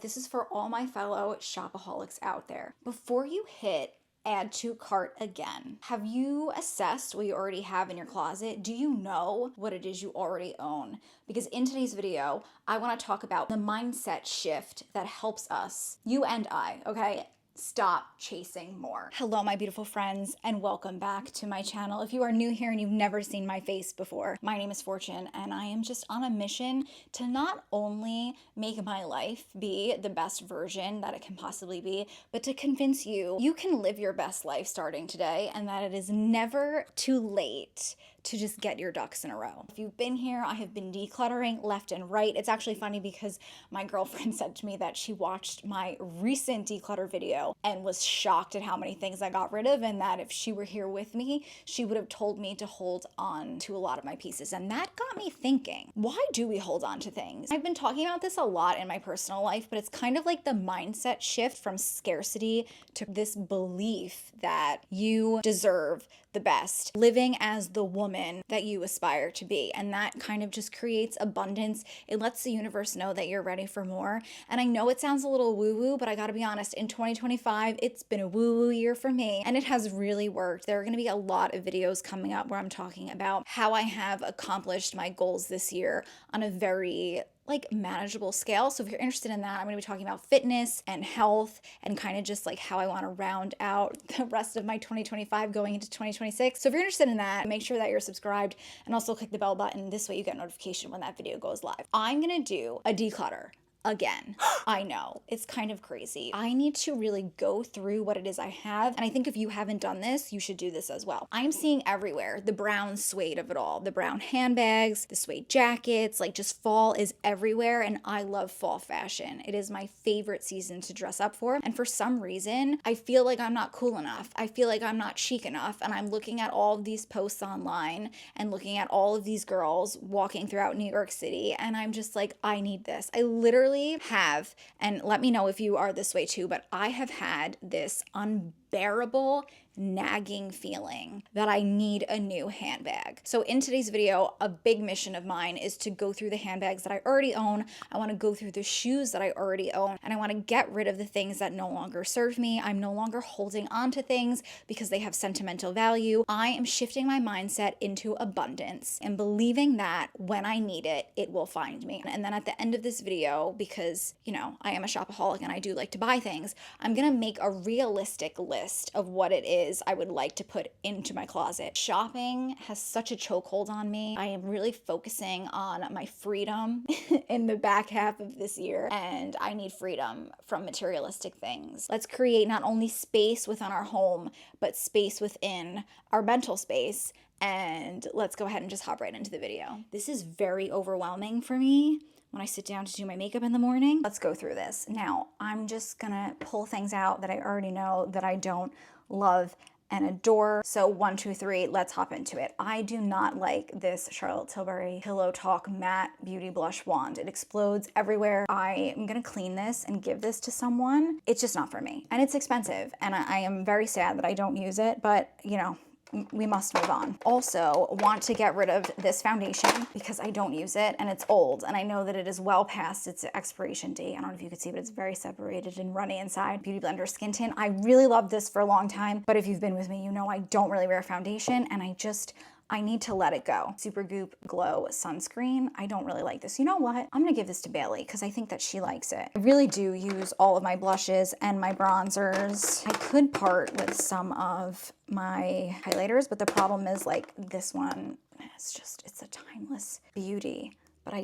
This is for all my fellow shopaholics out there. Before you hit add to cart again, have you assessed what you already have in your closet? Do you know what it is you already own? Because in today's video, I want to talk about the mindset shift that helps us, you and I, okay? Stop chasing more. Hello, my beautiful friends, and welcome back to my channel. If you are new here and you've never seen my face before, my name is Fortune, and I am just on a mission to not only make my life be the best version that it can possibly be, but to convince you you can live your best life starting today, and that it is never too late to just get your ducks in a row. If you've been here, I have been decluttering left and right. It's actually funny because my girlfriend said to me that she watched my recent declutter video and was shocked at how many things I got rid of, and that if she were here with me, she would have told me to hold on to a lot of my pieces. And that got me thinking, why do we hold on to things? I've been talking about this a lot in my personal life, but it's kind of like the mindset shift from scarcity to this belief that you deserve the best, living as the woman that you aspire to be. And that kind of just creates abundance. It lets the universe know that you're ready for more. And I know it sounds a little woo-woo, but I gotta be honest, in 2025, it's been a woo-woo year for me, and it has really worked. There are gonna be a lot of videos coming up where I'm talking about how I have accomplished my goals this year on a very manageable scale. So if you're interested in that, I'm going to be talking about fitness and health and kind of just like how I want to round out the rest of my 2025 going into 2026. So if you're interested in that, make sure that you're subscribed and also click the bell button. This way you get notification when that video goes live. I'm going to do a declutter. Again, I know it's kind of crazy. I need to really go through what it is I have. And I think if you haven't done this, you should do this as well. I'm seeing everywhere the brown suede of it all, the brown handbags, the suede jackets, like just fall is everywhere. And I love fall fashion. It is my favorite season to dress up for. And for some reason, I feel like I'm not cool enough. I feel like I'm not chic enough. And I'm looking at all of these posts online and looking at all of these girls walking throughout New York City. And I'm just like, I need this. I literally have, and let me know if you are this way too, but I have had this unbearable nagging feeling that I need a new handbag. So in today's video, a big mission of mine is to go through the handbags that I already own. I want to go through the shoes that I already own, and I want to get rid of the things that no longer serve me. I'm no longer holding on to things because they have sentimental value. I am shifting my mindset into abundance and believing that when I need it, it will find me. And then at the end of this video, because I am a shopaholic and I do like to buy things, I'm gonna make a realistic list of what it is I would like to put into my closet. Shopping has such a chokehold on me. I am really focusing on my freedom in the back half of this year, and I need freedom from materialistic things. Let's create not only space within our home, but space within our mental space. And let's go ahead and just hop right into the video. This is very overwhelming for me when I sit down to do my makeup in the morning. Let's go through this. Now, I'm just gonna pull things out that I already know that I don't love and adore. So 1, 2, 3, let's hop into it. I do not like this Charlotte Tilbury Pillow Talk Matte Beauty Blush Wand. It explodes everywhere. I am gonna clean this and give this to someone. It's just not for me. And it's expensive. And I am very sad that I don't use it, but we must move on. Also, want to get rid of this foundation because I don't use it and it's old, and I know that it is well past its expiration date. I don't know if you could see, but it's very separated and runny inside. Beauty Blender Skin Tint. I really loved this for a long time, but if you've been with me, you know I don't really wear foundation, and I need to let it go. Supergoop Glow Sunscreen. I don't really like this. You know what? I'm gonna give this to Bailey because I think that she likes it. I really do use all of my blushes and my bronzers. I could part with some of my highlighters, but the problem is like this one, it's a timeless beauty, but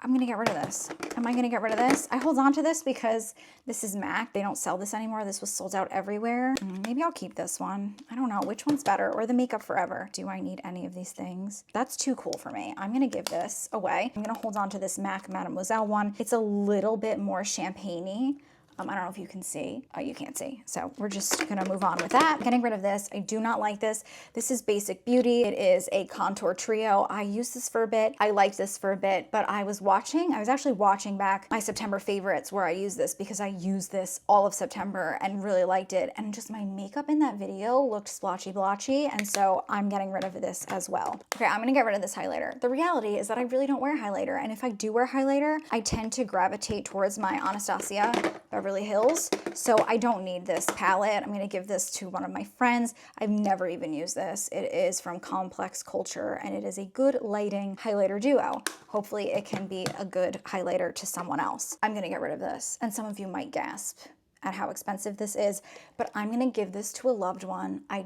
I'm gonna get rid of this. Am I gonna get rid of this? I hold on to this because this is MAC. They don't sell this anymore. This was sold out everywhere. Maybe I'll keep this one. I don't know which one's better, or the Makeup Forever. Do I need any of these things? That's too cool for me. I'm gonna give this away. I'm gonna hold on to this MAC Mademoiselle one. It's a little bit more champagne-y. I don't know if you can see. Oh, you can't see. So we're just gonna move on with that. Getting rid of this. I do not like this. This is Basic Beauty. It is a contour trio. I used this for a bit. I liked this for a bit, but I was actually watching back my September favorites where I use this because I used this all of September and really liked it. And just my makeup in that video looked splotchy blotchy. And so I'm getting rid of this as well. Okay, I'm gonna get rid of this highlighter. The reality is that I really don't wear highlighter. And if I do wear highlighter, I tend to gravitate towards my Anastasia Beverly Hills. So I don't need this palette. I'm gonna give this to one of my friends. I've never even used this. It is from Complex Culture and it is a good lighting highlighter duo. Hopefully it can be a good highlighter to someone else. I'm gonna get rid of this. And some of you might gasp at how expensive this is, but I'm gonna give this to a loved one. I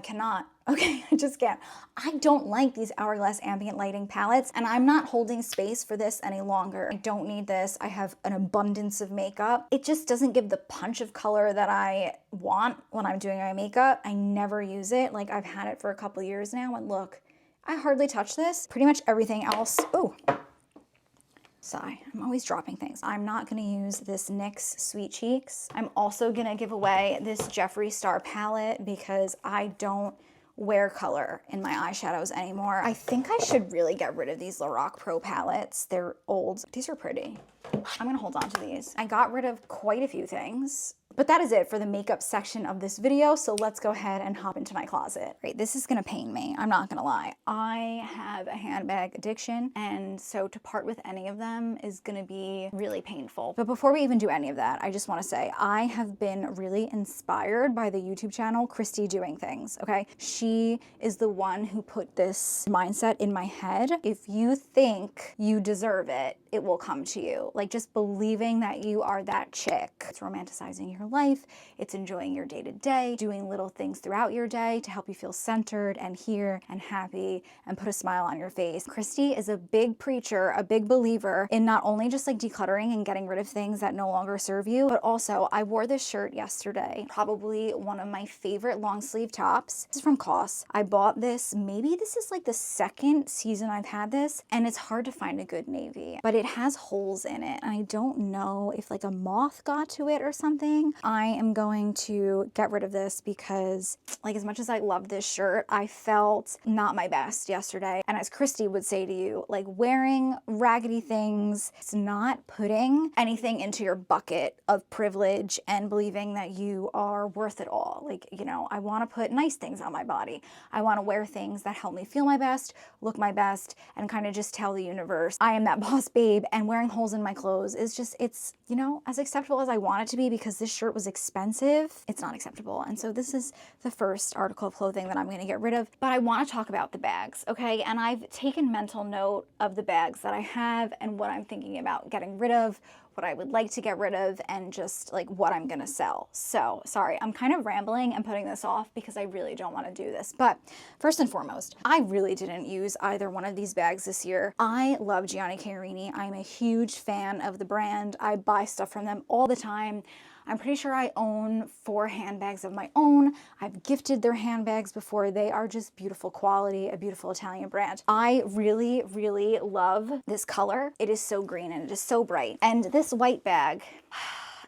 cannot. Okay, I just can't. I don't like these Hourglass ambient lighting palettes, and I'm not holding space for this any longer. I don't need this. I have an abundance of makeup. It just doesn't give the punch of color that I want when I'm doing my makeup. I never use it. Like, I've had it for a couple years now, and look, I hardly touch this. Pretty much everything else. Ooh. Sigh. I'm always dropping things. I'm not gonna use this NYX Sweet Cheeks. I'm also gonna give away this Jeffree Star palette because I don't wear color in my eyeshadows anymore. I think I should really get rid of these Lorac Pro palettes. They're old. These are pretty. I'm gonna hold on to these. I got rid of quite a few things. But that is it for the makeup section of this video, so let's go ahead and hop into my closet. Right, this is gonna pain me, I'm not gonna lie. I have a handbag addiction, and so to part with any of them is gonna be really painful. But before we even do any of that, I just wanna say I have been really inspired by the YouTube channel Christy Doing Things, okay? She is the one who put this mindset in my head. If you think you deserve it, it will come to you. Like, just believing that you are that chick. It's romanticizing your life, it's enjoying your day-to-day, doing little things throughout your day to help you feel centered and here and happy and put a smile on your face. Christy is a big preacher, a big believer in not only just like decluttering and getting rid of things that no longer serve you, but also I wore this shirt yesterday, probably one of my favorite long sleeve tops. This is from COS. I bought this, maybe this is like the second season I've had this, and it's hard to find a good navy, but it has holes in it. And I don't know if like a moth got to it or something. I am going to get rid of this because, like, as much as I love this shirt, I felt not my best yesterday. And as Christy would say to you, like, wearing raggedy things, it's not putting anything into your bucket of privilege and believing that you are worth it all. Like, you know, I want to put nice things on my body. I want to wear things that help me feel my best, look my best, and kind of just tell the universe I am that boss babe. And wearing holes in my clothes is just, it's, you know, as acceptable as I want it to be, because this shirt was expensive. It's not acceptable. And so this is the first article of clothing that I'm going to get rid of. But I want to talk about the bags, okay? And I've taken mental note of the bags that I have and what I'm thinking about getting rid of, what I would like to get rid of, and just like what I'm gonna sell. So sorry, I'm kind of rambling and putting this off because I really don't want to do this. But first and foremost, I really didn't use either one of these bags this year. I love Gianni Chiarini. I'm a huge fan of the brand. I buy stuff from them all the time. I'm pretty sure I own 4 handbags of my own. I've gifted their handbags before. They are just beautiful quality, a beautiful Italian brand. I really, really love this color. It is so green and it is so bright. And this white bag,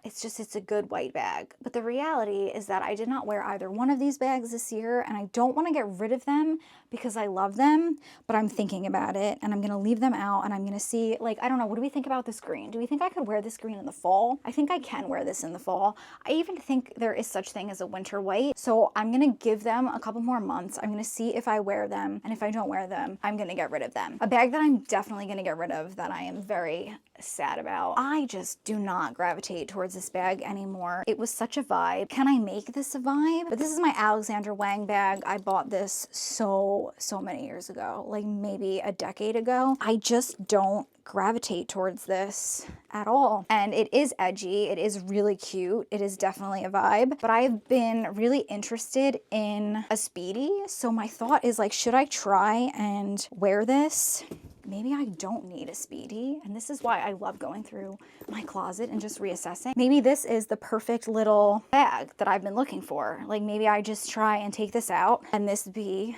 it's a good white bag. But the reality is that I did not wear either one of these bags this year, and I don't want to get rid of them because I love them, but I'm thinking about it and I'm gonna leave them out and I'm gonna see, like, I don't know, what do we think about this green? Do we think I could wear this green in the fall? I think I can wear this in the fall. I even think there is such thing as a winter white. So I'm gonna give them a couple more months. I'm gonna see if I wear them, and if I don't wear them, I'm gonna get rid of them. A bag that I'm definitely gonna get rid of that I am very sad about. I just do not gravitate towards this bag anymore. It was such a vibe. Can I make this a vibe? But this is my Alexander Wang bag. I bought this so many years ago, like maybe a decade ago. I just don't gravitate towards this at all. And it is edgy. It is really cute. It is definitely a vibe. But I've been really interested in a Speedy. So my thought is, like, should I try and wear this? Maybe I don't need a Speedy. And this is why I love going through my closet and just reassessing. Maybe this is the perfect little bag that I've been looking for. Like, maybe I just try and take this out and this be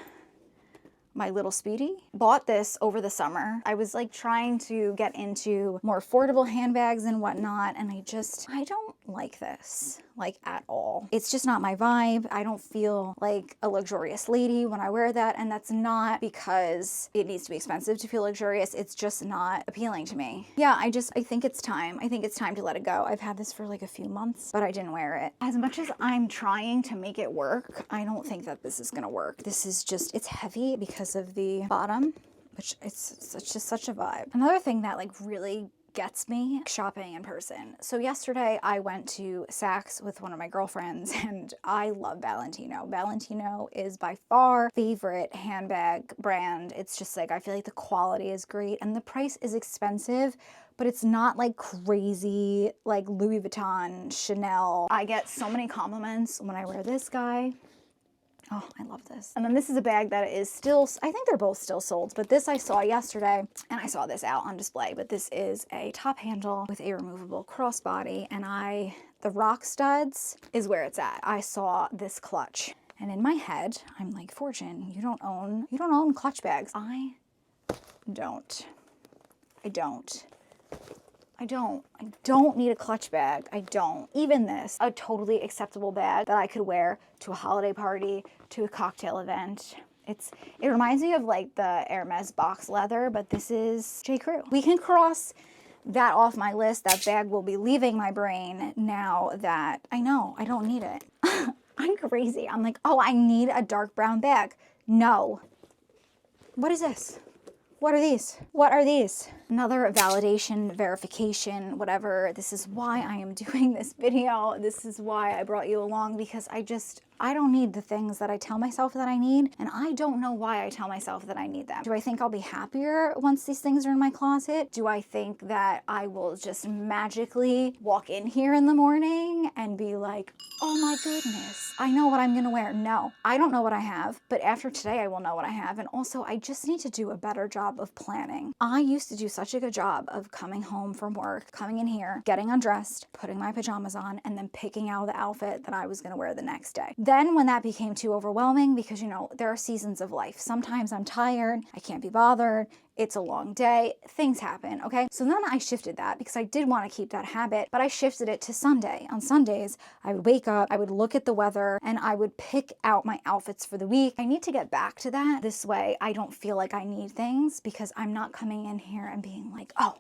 my little Speedy. Bought this over the summer. I was like trying to get into more affordable handbags and whatnot, and I don't like this, like, at all. It's just not my vibe. I don't feel like a luxurious lady when I wear that, and that's not because it needs to be expensive to feel luxurious. It's just not appealing to me. Yeah, I think it's time. I think it's time to let it go. I've had this for like a few months, but I didn't wear it. As much as I'm trying to make it work, I don't think that this is gonna work. This is just, it's heavy because of the bottom, which it's just such a vibe. Another thing that like really gets me, shopping in person. So yesterday I went to Saks with one of my girlfriends, and I love Valentino. Valentino is by far favorite handbag brand. It's just like, I feel like the quality is great and the price is expensive, but it's not like crazy like Louis Vuitton, Chanel. I get so many compliments when I wear this guy. Oh, I love this. And then this is a bag that is still, I think they're both still sold, but this I saw yesterday, and I saw this out on display, but this is a top handle with a removable crossbody, and the rock studs is where it's at. I saw this clutch, and in my head, I'm like, Fortune, you don't own clutch bags. I don't need a clutch bag. I don't. Even this, a totally acceptable bag that I could wear to a holiday party, to a cocktail event. It reminds me of like the Hermes box leather, but this is J. Crew. We can cross that off my list. That bag will be leaving my brain now that I know I don't need it. I'm crazy. I'm like, oh, I need a dark brown bag. No. What is this? What are these? What are these? Another validation, verification, whatever. This is why I am doing this video. This is why I brought you along, because I don't need the things that I tell myself that I need, and I don't know why I tell myself that I need them. Do I think I'll be happier once these things are in my closet? Do I think that I will just magically walk in here in the morning and be like, oh my goodness, I know what I'm gonna wear? No, I don't know what I have, but after today I will know what I have. And also, I just need to do a better job of planning. I used to do such a good job of coming home from work, coming in here, getting undressed, putting my pajamas on, and then picking out the outfit that I was gonna wear the next day. Then when that became too overwhelming, because there are seasons of life. Sometimes I'm tired, I can't be bothered, it's a long day, things happen, okay? So then I shifted that because I did want to keep that habit, but I shifted it to Sunday. On Sundays, I would wake up, I would look at the weather, and I would pick out my outfits for the week. I need to get back to that. This way, I don't feel like I need things, because I'm not coming in here and being like, oh,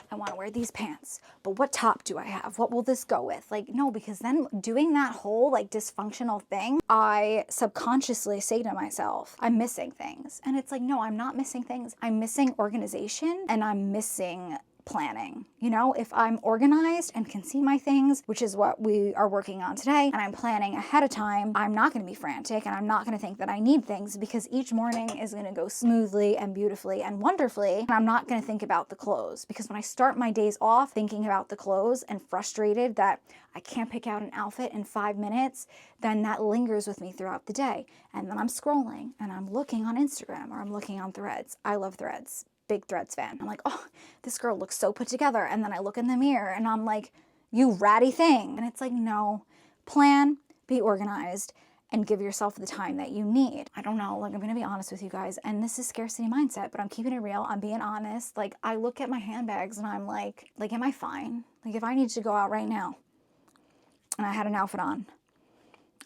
I want to wear these pants, but what top do I have? What will this go with? Like, no, because then doing that whole like dysfunctional thing, I subconsciously say to myself, I'm missing things. And it's like, no, I'm not missing things. I'm missing organization, and I'm missing planning. If I'm organized and can see my things, which is what we are working on today, and I'm planning ahead of time, I'm not going to be frantic, and I'm not going to think that I need things, because each morning is going to go smoothly and beautifully and wonderfully. And I'm not going to think about the clothes, because when I start my days off thinking about the clothes and frustrated that I can't pick out an outfit in 5 minutes, then that lingers with me throughout the day. And then I'm scrolling and I'm looking on Instagram, or I'm looking on Threads. I love Threads. Big Threads fan. I'm like, oh, this girl looks so put together. And then I look in the mirror and I'm like, you ratty thing. And it's like, no, plan, be organized, and give yourself the time that you need. I don't know, like, I'm gonna be honest with you guys, and this is scarcity mindset, but I'm keeping it real, I'm being honest. Like, I look at my handbags and I'm like, am I fine? Like, if I need to go out right now and I had an outfit on,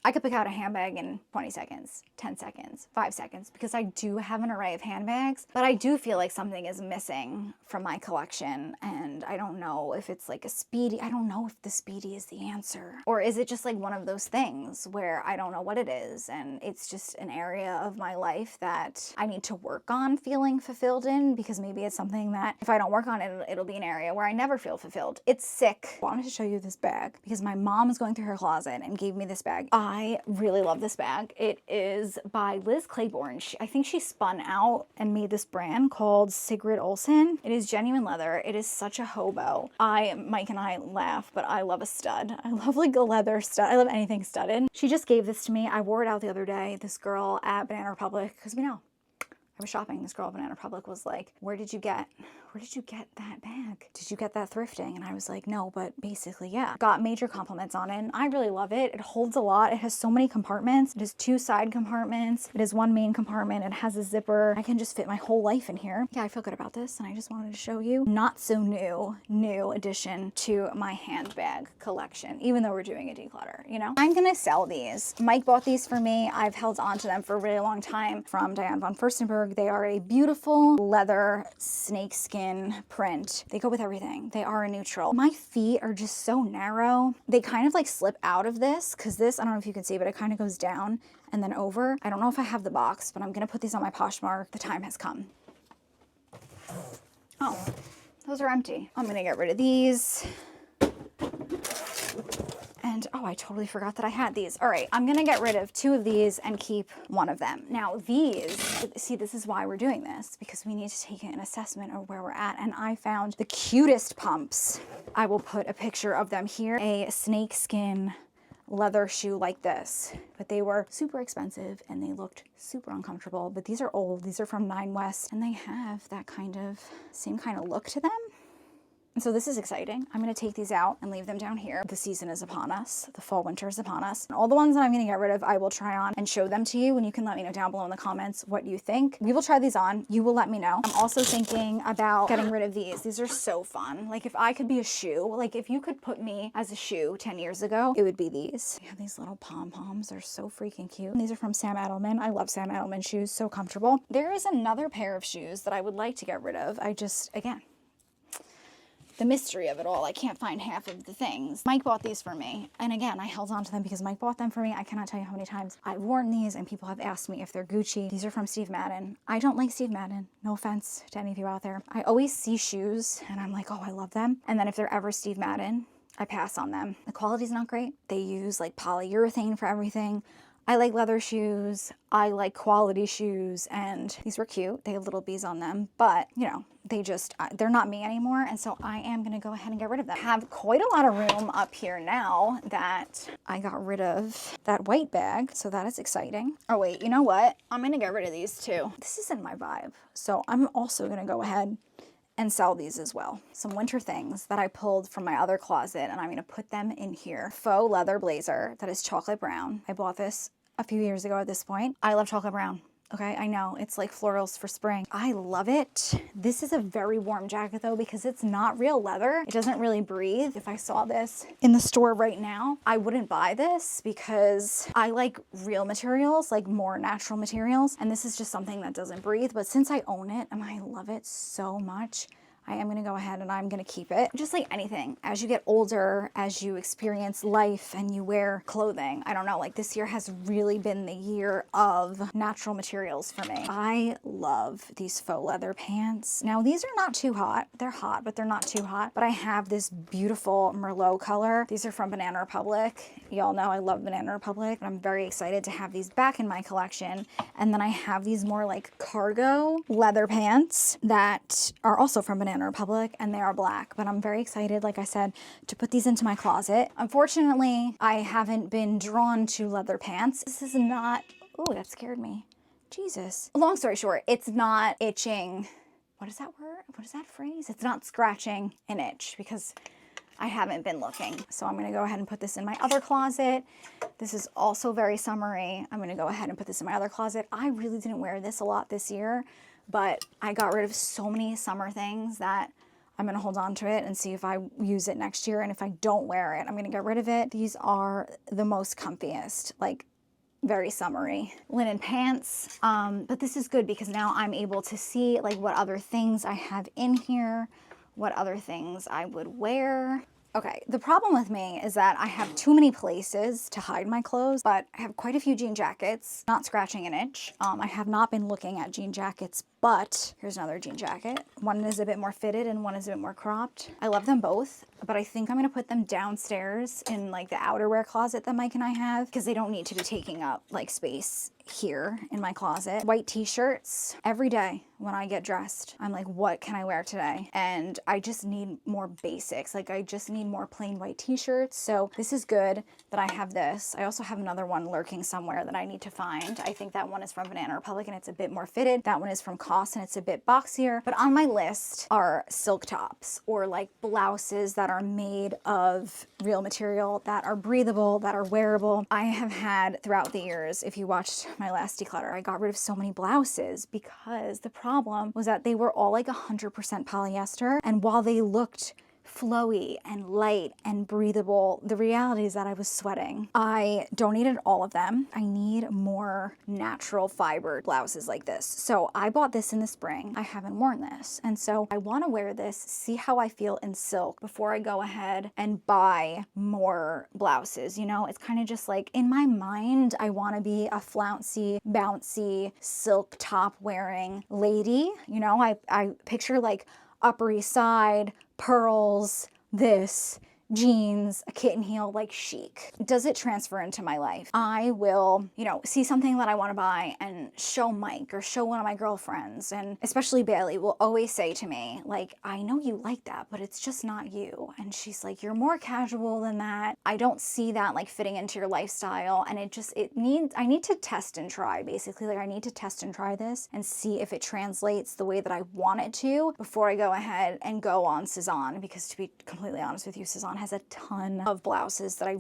I could pick out a handbag in 20 seconds, 10 seconds, 5 seconds, because I do have an array of handbags, but I do feel like something is missing from my collection, and I don't know if it's like a Speedy. I don't know if the Speedy is the answer, or is it just like one of those things where I don't know what it is, and it's just an area of my life that I need to work on feeling fulfilled in, because maybe it's something that if I don't work on it, it'll be an area where I never feel fulfilled. It's sick. I wanted to show you this bag because my mom was going through her closet and gave me this bag. I really love this bag. It is by Liz Claiborne. I think she spun out and made this brand called Sigrid Olsen. It is genuine leather. It is such a hobo. Mike and I laugh, but I love a stud. I love like a leather stud. I love anything studded. She just gave this to me. I wore it out the other day. This girl at Banana Republic, because I was shopping. This girl at Banana Republic was like, where did you get that bag? Did you get that thrifting? And I was like, no, but basically, yeah. Got major compliments on it, and I really love it. It holds a lot. It has so many compartments. It has 2 side compartments. It has 1 main compartment. It has a zipper. I can just fit my whole life in here. Yeah, I feel good about this, and I just wanted to show you. Not so new addition to my handbag collection, even though we're doing a declutter, you know? I'm gonna sell these. Mike bought these for me. I've held on to them for a really long time from Diane von Furstenberg. They are a beautiful leather snakeskin print. They go with everything. They are a neutral. My feet are just so narrow. They kind of like slip out of this because this, I don't know if you can see, but it kind of goes down and then over. I don't know if I have the box, but I'm gonna put these on my Poshmark. The time has come. Oh, those are empty. I'm gonna get rid of these. And oh, I totally forgot that I had these. All right, I'm gonna get rid of 2 of these and keep 1 of them. Now these, see, this is why we're doing this, because we need to take an assessment of where we're at. And I found the cutest pumps. I will put a picture of them here. A snakeskin leather shoe like this, but they were super expensive and they looked super uncomfortable. But these are old, these are from 9 West, and they have that kind of, same kind of look to them. And so this is exciting. I'm gonna take these out and leave them down here. The season is upon us. The fall winter is upon us. And all the ones that I'm gonna get rid of, I will try on and show them to you, and you can let me know down below in the comments what you think. We will try these on. You will let me know. I'm also thinking about getting rid of these. These are so fun. Like if I could be a shoe, like if you could put me as a shoe 10 years ago, it would be these. They have these little pom-poms. They're so freaking cute. And these are from Sam Edelman. I love Sam Edelman shoes. So comfortable. There is another pair of shoes that I would like to get rid of. I just, again, the mystery of it all. I can't find half of the things. Mike bought these for me. And again, I held on to them because Mike bought them for me. I cannot tell you how many times I've worn these and people have asked me if they're Gucci. These are from Steve Madden. I don't like Steve Madden. No offense to any of you out there. I always see shoes and I'm like, oh, I love them. And then if they're ever Steve Madden, I pass on them. The quality's not great. They use like polyurethane for everything. I like leather shoes. I like quality shoes, and these were cute. They have little bees on them, but you know, they're not me anymore. And so I am gonna go ahead and get rid of them. I have quite a lot of room up here now that I got rid of that white bag. So that is exciting. Oh wait, you know what? I'm gonna get rid of these too. This isn't my vibe. So I'm also gonna go ahead and sell these as well. Some winter things that I pulled from my other closet, and I'm gonna put them in here. Faux leather blazer that is chocolate brown. I bought this a few years ago at this point. I love chocolate brown. Okay, I know, it's like florals for spring. I love it. This is a very warm jacket though, because it's not real leather. It doesn't really breathe. If I saw this in the store right now, I wouldn't buy this because I like real materials, like more natural materials. And this is just something that doesn't breathe. But since I own it and I love it so much, I am gonna go ahead and I'm gonna keep it. Just like anything, as you get older, as you experience life and you wear clothing, I don't know, like this year has really been the year of natural materials for me. I love these faux leather pants. Now these are not too hot. They're hot, but they're not too hot. But I have this beautiful Merlot color. These are from Banana Republic. Y'all know I love Banana Republic, and I'm very excited to have these back in my collection. And then I have these more like cargo leather pants that are also from Banana Republic, and they are black, but I'm very excited, like I said, to put these into my closet. Unfortunately, I haven't been drawn to leather pants. This is not, oh, that scared me. Jesus. Long story short, it's not itching. What is that word? What is that phrase? It's not scratching an itch because I haven't been looking. So I'm gonna go ahead and put this in my other closet. This is also very summery. I'm gonna go ahead and put this in my other closet. I really didn't wear this a lot this year, but I got rid of so many summer things that I'm gonna hold on to it and see if I use it next year. And if I don't wear it, I'm gonna get rid of it. These are the most comfiest, like very summery linen pants. But this is good because now I'm able to see like what other things I have in here, what other things I would wear. Okay, the problem with me is that I have too many places to hide my clothes, but I have quite a few jean jackets, not scratching an itch. I have not been looking at jean jackets But here's another jean jacket. One is a bit more fitted and one is a bit more cropped. I love them both, but I think I'm gonna put them downstairs in like the outerwear closet that Mike and I have, because they don't need to be taking up like space here in my closet. White t-shirts every day when I get dressed. I'm like, what can I wear today? And I just need more basics. Like I just need more plain white t-shirts. So this is good that I have this. I also have another one lurking somewhere that I need to find. I think that one is from Banana Republic and it's a bit more fitted. That one is from COS and it's a bit boxier. But on my list are silk tops or like blouses that are made of real material, that are breathable, that are wearable. I have had throughout the years, if you watched my last declutter, I got rid of so many blouses because the problem was that they were all like 100% polyester. And while they looked flowy and light and breathable, the reality is that I was sweating. I donated all of them. I need more natural fiber blouses like this. So I bought this in the spring. I haven't worn this. And so I want to wear this, see how I feel in silk before I go ahead and buy more blouses. You know, it's kind of just like in my mind, I want to be a flouncy, bouncy, silk top wearing lady. You know, I picture like Upper East Side, pearls, this, jeans, a kitten heel, like chic. Does it transfer into my life? I will, you know, see something that I want to buy and show Mike or show one of my girlfriends, and especially Bailey will always say to me, like, I know you like that, but it's just not you. And she's like, you're more casual than that. I don't see that like fitting into your lifestyle. And I need to test and try, basically. Like I need to test and try this and see if it translates the way that I want it to before I go ahead and go on Cezanne, because to be completely honest with you, Cezanne has a ton of blouses that I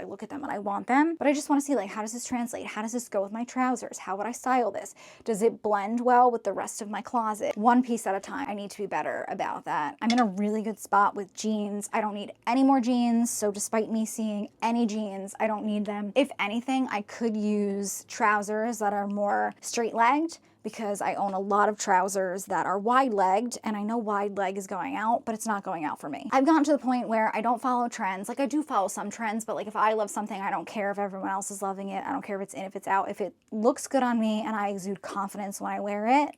look at them and I want them, but I just want to see like, how does this translate? How does this go with my trousers? How would I style this? Does it blend well with the rest of my closet? One piece at a time. I need to be better about that. I'm in a really good spot with jeans. I don't need any more jeans. So despite me seeing any jeans, I don't need them. If anything, I could use trousers that are more straight-legged, because I own a lot of trousers that are wide-legged, and I know wide leg is going out, but it's not going out for me. I've gotten to the point where I don't follow trends. Like I do follow some trends, but like if I love something, I don't care if everyone else is loving it. I don't care if it's in, if it's out. If it looks good on me and I exude confidence when I wear it,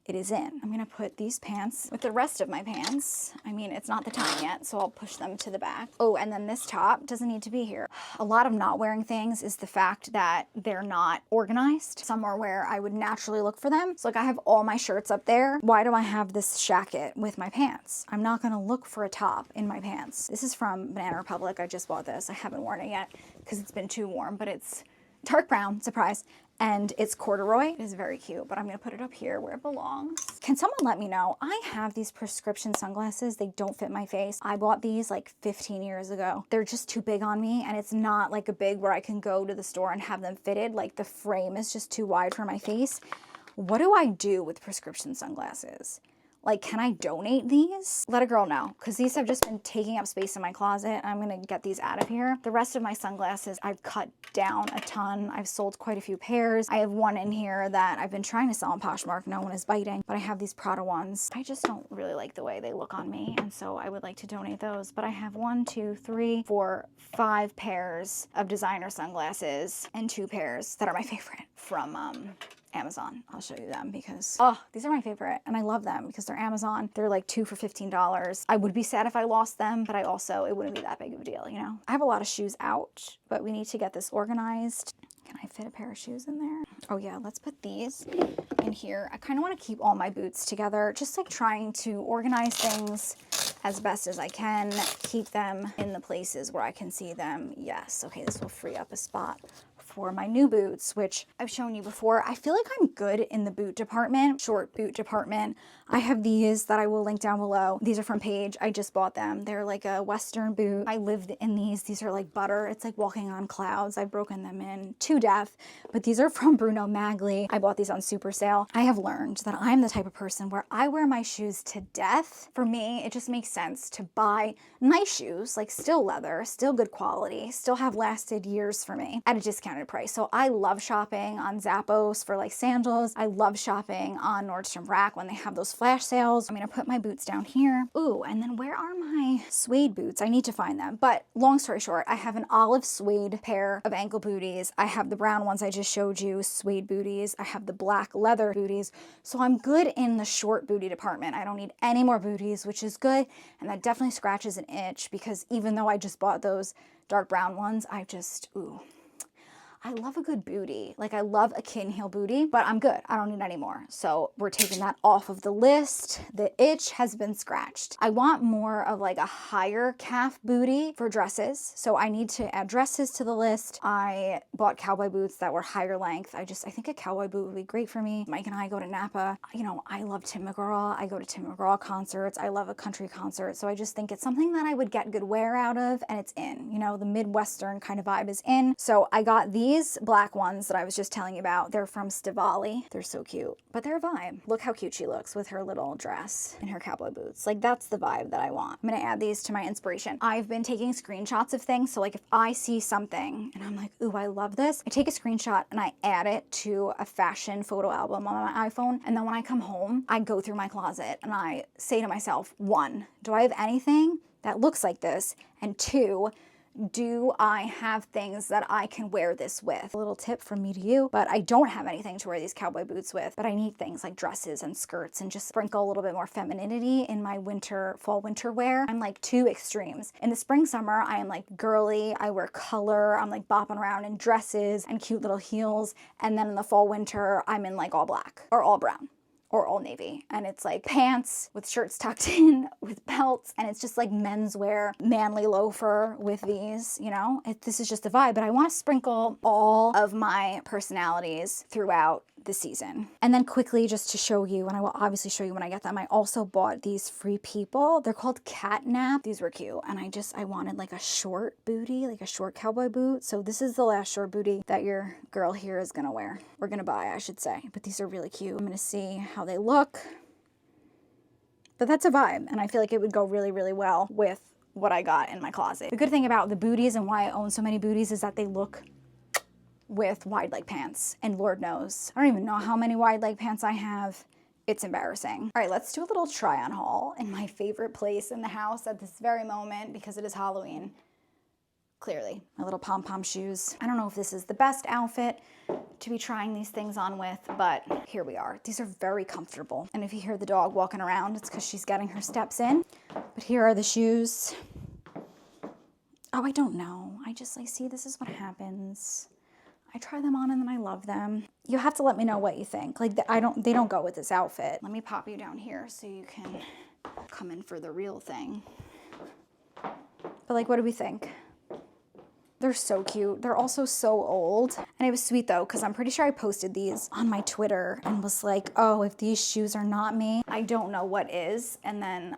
it is in. I'm gonna put these pants with the rest of my pants. I mean, it's not the time yet, so I'll push them to the back. Oh, and then this top doesn't need to be here. A lot of not wearing things is the fact that they're not organized somewhere where I would naturally look for them. So like I have all my shirts up there. Why do I have this shacket with my pants? I'm not gonna look for a top in my pants. This is from Banana Republic. I just bought this. I haven't worn it yet because it's been too warm, but it's dark brown, surprise. And it's corduroy. It is very cute, but I'm gonna put it up here where it belongs. Can someone let me know? I have these prescription sunglasses. They don't fit my face. I bought these like 15 years ago. They're just too big on me, and it's not like a big where I can go to the store and have them fitted. Like the frame is just too wide for my face. What do I do with prescription sunglasses? Like, can I donate these? Let a girl know, because these have just been taking up space in my closet. I'm gonna get these out of here. The rest of my sunglasses, I've cut down a ton. I've sold quite a few pairs. I have one in here that I've been trying to sell on Poshmark. No one is biting, but I have these Prada ones. I just don't really like the way they look on me, and so I would like to donate those. But I have 1, 2, 3, 4, 5 pairs of designer sunglasses and 2 pairs that are my favorite from Amazon. I'll show you them because, oh, these are my favorite and I love them because they're Amazon. They're like 2 for $15. I would be sad if I lost them, but it wouldn't be that big of a deal, you know? I have a lot of shoes out, but we need to get this organized. Can I fit a pair of shoes in there? Oh yeah, let's put these in here. I kind of want to keep all my boots together, just like trying to organize things as best as I can, keep them in the places where I can see them. Yes, okay, this will free up a spot for my new boots, which I've shown you before. I feel like I'm good in the boot department, short boot department. I have these that I will link down below. These are from Paige. I just bought them. They're like a Western boot. I lived in these. These are like butter. It's like walking on clouds. I've broken them in to death, but these are from Bruno Magli. I bought these on super sale. I have learned that I'm the type of person where I wear my shoes to death. For me, it just makes sense to buy nice shoes, like still leather, still good quality, still have lasted years for me at a discount. discounted price. So I love shopping on Zappos for like sandals. I love shopping on Nordstrom Rack when they have those flash sales. I'm gonna put my boots down here. Ooh, and then where are my suede boots? I need to find them. But long story short, I have an olive suede pair of ankle booties. I have the brown ones I just showed you, suede booties. I have the black leather booties. So I'm good in the short booty department. I don't need any more booties, which is good. And that definitely scratches an itch because even though I just bought those dark brown ones, I love a good booty. Like I love a kitten heel booty, but I'm good. I don't need any more. So we're taking that off of the list. The itch has been scratched. I want more of like a higher calf booty for dresses. So I need to add dresses to the list. I bought cowboy boots that were higher length. I think a cowboy boot would be great for me. Mike and I go to Napa. You know, I love Tim McGraw. I go to Tim McGraw concerts. I love a country concert. So I just think it's something that I would get good wear out of and it's in. You know, the Midwestern kind of vibe is in. So I got these black ones that I was just telling you about. They're from Stivali. They're so cute, but they're a vibe. Look how cute she looks with her little dress and her cowboy boots. Like that's the vibe that I want. I'm gonna add these to my inspiration. I've been taking screenshots of things. So like if I see something and I'm like, ooh, I love this, I take a screenshot and I add it to a fashion photo album on my iPhone. And then when I come home, I go through my closet and I say to myself, 1, do I have anything that looks like this? And 2, do I have things that I can wear this with? A little tip from me to you, but I don't have anything to wear these cowboy boots with, but I need things like dresses and skirts and just sprinkle a little bit more femininity in my fall winter wear. I'm like 2 extremes. In the spring, summer, I am like girly. I wear color. I'm like bopping around in dresses and cute little heels. And then in the fall, winter, I'm in like all black or all brown or Old Navy. And it's like pants with shirts tucked in with belts. And it's just like menswear, manly loafer with these, you know, this is just a vibe, but I want to sprinkle all of my personalities throughout the season. And then quickly, just to show you, and I will obviously show you when I get them, I also bought these Free People. They're called Catnap. These were cute. And I wanted like a short booty, like a short cowboy boot. So this is the last short booty that your girl here is gonna wear. We're gonna buy, I should say. But these are really cute. I'm gonna see how they look. But that's a vibe. And I feel like it would go really, really well with what I got in my closet. The good thing about the booties and why I own so many booties is that they look with wide leg pants, and Lord knows, I don't even know how many wide leg pants I have. It's embarrassing. All right, let's do a little try on haul in my favorite place in the house at this very moment because it is Halloween. Clearly, my little pom-pom shoes. I don't know if this is the best outfit to be trying these things on with, but here we are. These are very comfortable. And if you hear the dog walking around, it's because she's getting her steps in. But here are the shoes. Oh, I don't know. I see this is what happens. I try them on and then I love them. You have to let me know what you think. Like they don't go with this outfit. Let me pop you down here so you can come in for the real thing. But like, what do we think? They're so cute. They're also so old. And it was sweet though, because I'm pretty sure I posted these on my Twitter and was like, oh, if these shoes are not me, I don't know what is. And then,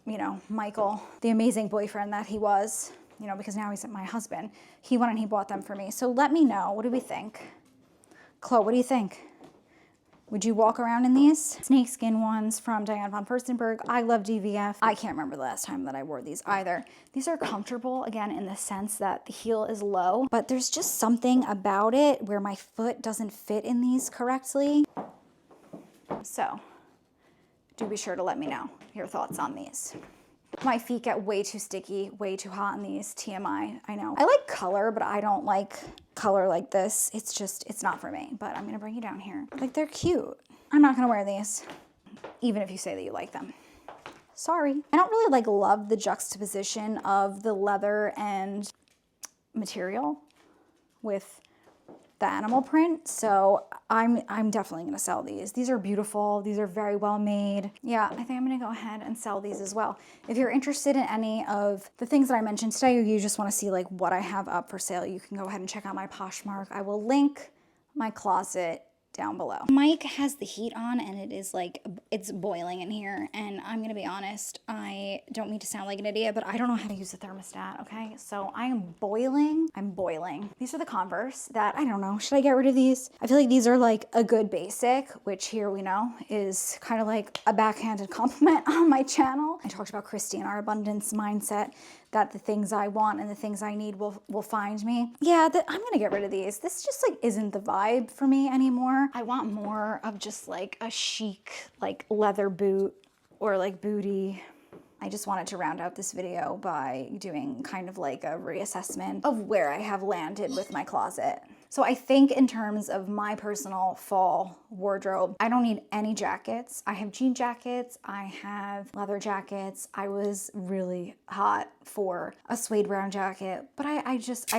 you know, Michael, the amazing boyfriend that he was, you know, because now he's my husband, he went and he bought them for me. So let me know, what do we think? Chloe, what do you think? Would you walk around in these? Snakeskin ones from Diane von Furstenberg. I love DVF. I can't remember the last time that I wore these either. These are comfortable, again, in the sense that the heel is low, but there's just something about it where my foot doesn't fit in these correctly. So do be sure to let me know your thoughts on these. My feet get way too sticky, way too hot in these. TMI, I know. I like color, but I don't like color like this. It's not for me, but I'm gonna bring you down here. Like, they're cute. I'm not gonna wear these, even if you say that you like them. Sorry. I don't really love the juxtaposition of the leather and material with the animal print, so I'm definitely gonna sell these. These are beautiful. These are very well made. Yeah, I think I'm gonna go ahead and sell these as well. If you're interested in any of the things that I mentioned today, or you just want to see like what I have up for sale, you can go ahead and check out my Poshmark. I will link my closet down below. Mike has the heat on and it is like, it's boiling in here, and I'm gonna be honest, I don't mean to sound like an idiot, but I don't know how to use the thermostat, okay? So I am boiling. I'm boiling. These are the Converse that, I don't know, should I get rid of these? I feel like these are like a good basic, which here we know is kind of like a backhanded compliment on my channel. I talked about Christy and our abundance mindset. that the things I want and the things I need will find me. Yeah, I'm gonna get rid of these. This just like isn't the vibe for me anymore. I want more of just like a chic, like leather boot or like booty. I just wanted to round out this video by doing kind of like a reassessment of where I have landed with my closet. So I think in terms of my personal fall wardrobe, I don't need any jackets. I have jean jackets, I have leather jackets. I was really hot for a suede brown jacket, but I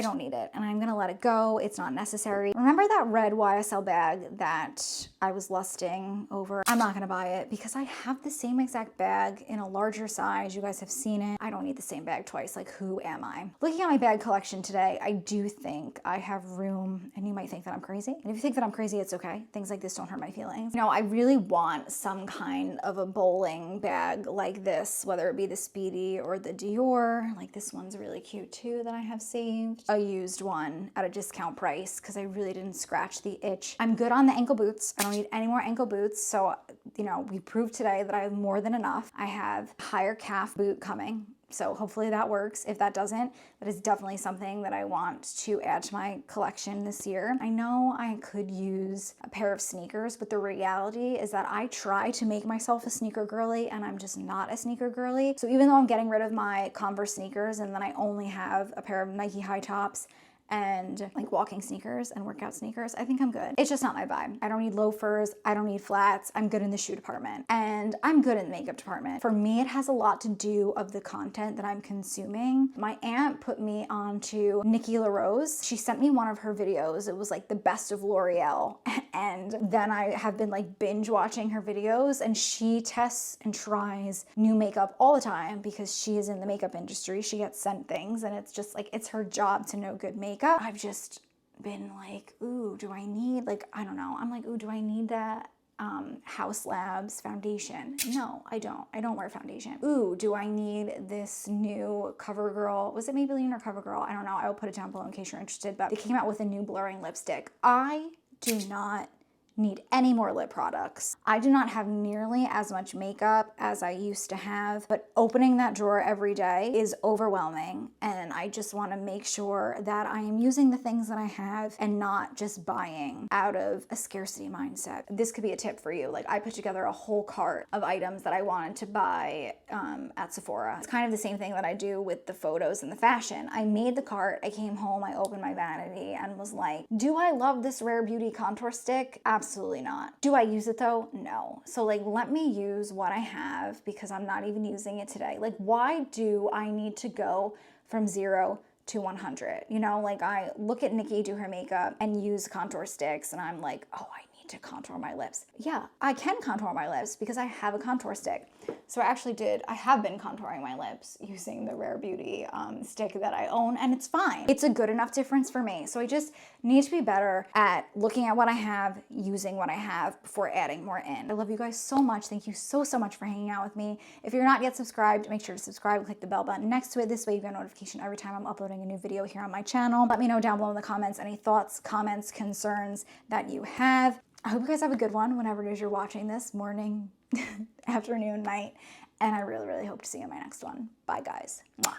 don't need it and I'm gonna let it go. It's not necessary. Remember that red YSL bag that I was lusting over? I'm not gonna buy it because I have the same exact bag in a larger size. You guys have seen it. I don't need the same bag twice. Like, who am I? Looking at my bag collection today, I do think I have room, and you might think that I'm crazy. And if you think that I'm crazy, it's okay. Things like this don't hurt my feelings. You know, I really want some kind of a bowling bag like this, whether it be the Speedy or the Dior. Like, this one's really cute too that I have saved. A used one at a discount price because I really didn't scratch the itch. I'm good on the ankle boots. I don't need any more ankle boots. So, you know, we proved today that I have more than enough. I have higher calf boot coming. So hopefully that works. If that doesn't, that is definitely something that I want to add to my collection this year. I know I could use a pair of sneakers, but the reality is that I try to make myself a sneaker girly and I'm just not a sneaker girly. So even though I'm getting rid of my Converse sneakers and then I only have a pair of Nike high tops and like walking sneakers and workout sneakers, I think I'm good. It's just not my vibe. I don't need loafers. I don't need flats. I'm good in the shoe department and I'm good in the makeup department. For me, it has a lot to do of the content that I'm consuming. My aunt put me onto Nikki LaRose. She sent me one of her videos. It was like the best of L'Oreal. And then I have been like binge watching her videos, and she tests and tries new makeup all the time because she is in the makeup industry. She gets sent things and it's just like, it's her job to know good makeup. I've just been like, ooh, do I need, like, I don't know. I'm like, ooh, do I need that House Labs foundation? No, I don't. I don't wear foundation. Ooh, do I need this new CoverGirl? Was it Maybelline or CoverGirl? I don't know. I will put it down below in case you're interested, but they came out with a new blurring lipstick. I do not need any more lip products. I do not have nearly as much makeup as I used to have, but opening that drawer every day is overwhelming, and I just want to make sure that I am using the things that I have and not just buying out of a scarcity mindset. This could be a tip for you. Like, I put together a whole cart of items that I wanted to buy at Sephora. It's kind of the same thing that I do with the photos and the fashion. I made the cart, I came home, I opened my vanity and was like, do I love this Rare Beauty contour stick? Absolutely not. Do I use it though? No. So like, let me use what I have because I'm not even using it today. Like, why do I need to go from 0 to 100? You know, like, I look at Nikki do her makeup and use contour sticks and I'm like, oh, I need to contour my lips. Yeah, I can contour my lips because I have a contour stick. So I have been contouring my lips using the Rare Beauty stick that I own, and it's fine. It's a good enough difference for me. So I just need to be better at looking at what I have, using what I have before adding more in. I love you guys so much. Thank you so much for hanging out with me. If you're not yet subscribed, make sure to subscribe and click the bell button next to it. This way you get a notification every time I'm uploading a new video here on my channel. Let me know down below in the comments any thoughts, comments, concerns that you have. I hope you guys have a good one whenever it is you're watching this, morning, afternoon, night, and I really hope to see you in my next one. Bye, guys. Mwah.